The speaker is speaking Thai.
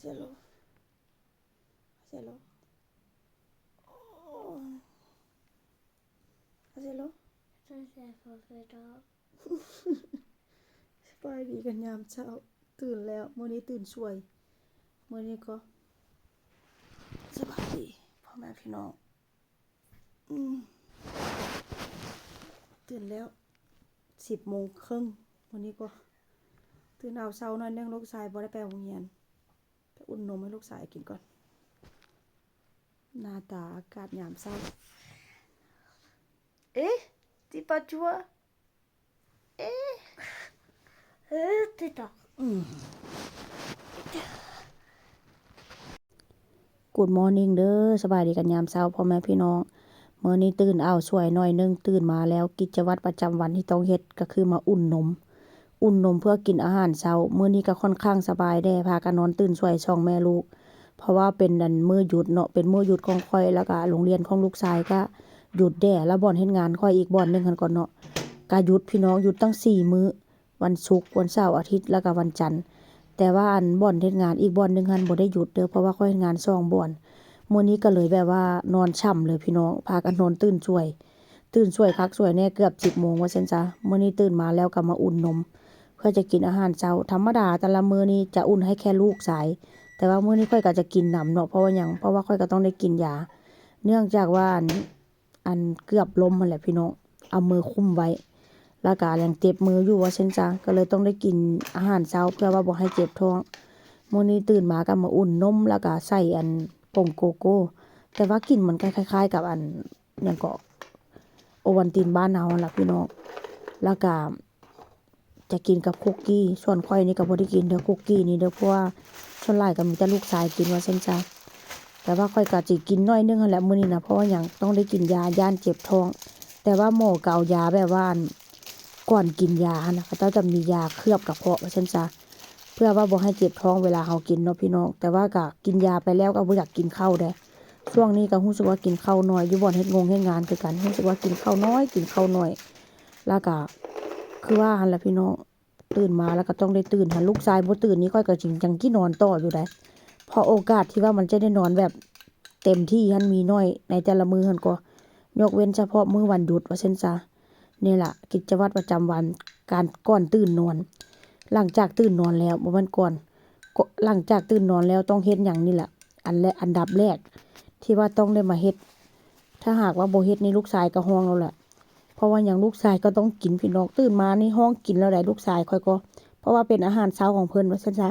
Hazlo. Hazlo. Oh. Hazlo. ตั้งแต่พอไปดอก สบายดีกันยามเช้าตื่นแล้วมื้อนี้ตื่นสวยมื้อนี้ก็สบายดีพ่อแม่พี่น้องตื่นแล้ว10:30มื้อนี้ก็ตื่นเอาเช้าหน่อยนึงลูกชายบ่ได้ไปโรงเรียนไปอุ่นนมให้ลูกชายกินก่อนหน้าตาอากาศยามเช้าt'es pas toiติดต่อGood morning เด้อสบายดีกันยามเช้าพ่อแม่พี่น้องมื้อนี้ตื่นเอาสวยหน่อยนึงตื่นมาแล้วกิจวัตรประจำวันที่ต้องเฮ็ดก็คือมาอุ่นนมเพื่อกินอาหารเช้ามื้อนี้ก็ค่อนข้างสบายแด้พากันนอนตื่นสวย2แม่ลูกเพราะว่าเป็นมื้อหยุดเนาะเป็นมื้อหยุดของข้อยแล้วก็โรงเรียนของลูกชายก็หยุดแด้แล้วบ่อนเฮ็ดงานข้อยอีกบ่อนนึงหั่นก่อนเนาะก็หยุดพี่น้องหยุดตั้ง4มื้อวันศุกร์วันเสาร์อาทิตย์แล้วก็วันจันทร์แต่ว่าบ่อนเฮ็ดงานอีกบ่อนนึงหั่นบ่ได้หยุดเด้อเพราะว่าข้อยเฮ็ดงาน2บ่อนมื้อนี้ก็เลยแบบว่านอนช่ำเลยพี่น้องพากันนอนตื่นสวยคักสวยแน่เกือบ 10:00 นว่าซั่นซะมื้อนี้ตื่นมาแล้วก็มาอุ่นนมเพื่อจะกินอาหารเช้าธรรมดาแต่ละมื้อนี้จะอุ่นให้แค่ลูกสายแต่ว่ามื้อนี้ข้อยก็จะกินนำเนาะเพราะว่าหยังเพราะว่าข้อยก็ต้องได้กินยาเนื่องจากว่าอันเกือบล้มนั่นแหละพี่น้องเอามือคุมไว้แล้วก็ยังเจ็บมืออยู่ว่าซั่นซะก็เลยต้องได้กินอาหารเช้าเพื่อว่าบ่ให้เจ็บท้องมื้อนี้ตื่นมาก็มาอุ่นนมแล้วก็ใส่ผงโกโก้แต่ว่ากลิ่นมันคล้ายๆกับหยังก็โอวัลตินบ้านเฮานั่นล่ะพี่น้องแล้วก็จะกินกับคุกกี้ส่วนข้อยนี่ก็บ่ได้กินเด้อคุกกี้นี่เด้อเพราะว่าส่วนหลายก็มีแต่ลูกชายกินว่าซั่นซะแต่ว่าข้อยก็สิกินน้อยนึงหั่นแหละมื้อนี้นะเพราะว่าหยังต้องได้กินยาย่านเจ็บท้องแต่ว่าหมอก็เอายาแบบว่าก่อนกินยาหั่นน่ะเขาเจ้าจะมียาเคลือบกระเพาะว่าซั่นซะเพื่อว่าบ่ให้เจ็บท้องเวลาเฮากินเนาะพี่น้องแต่ว่าก็กินยาไปแล้วก็บ่อยากกินข้าวเด้ช่วงนี้ก็รู้สึกว่ากินข้าวน้อยอยู่บ่อนเฮ็ดงานคือกันรู้สึกว่ากินข้าวน้อยแล้วก็คือว่าหั่นล่ะพี่น้องตื่นมาแล้วก็ต้องได้ตื่นถ้าลูกชายบ่ตื่นนี่ข้อยก็สิจังสินอนต่ออยู่ได้เพราะโอกาสที่ว่ามันจะได้นอนแบบเต็มที่หั้นมีน้อยในแต่ละมื้อหั่นก็ยกเว้นเฉพาะมื้อวันหยุดว่าซั่นซะนี่ล่ะกิจวัตรประจำวันการก่อนตื่นนอนหลังจากตื่นนอนแล้วบ่แม่นก่อนหลังจากตื่นนอนแล้วต้องเฮ็ดหยังนี่ล่ะอันดับแรกที่ว่าต้องได้มาเฮ็ดถ้าหากว่าบ่เฮ็ดนี่ลูกชายก็ฮ้องแล้วแหละเพราะว่าหยังลูกชายก็ต้องกินพี่น้องตื่นมานี่ฮ้องกินแล้วได้ลูกชายข้อยก็เพราะว่าเป็นอาหารเช้าของเพิ่นว่าซั่นซะ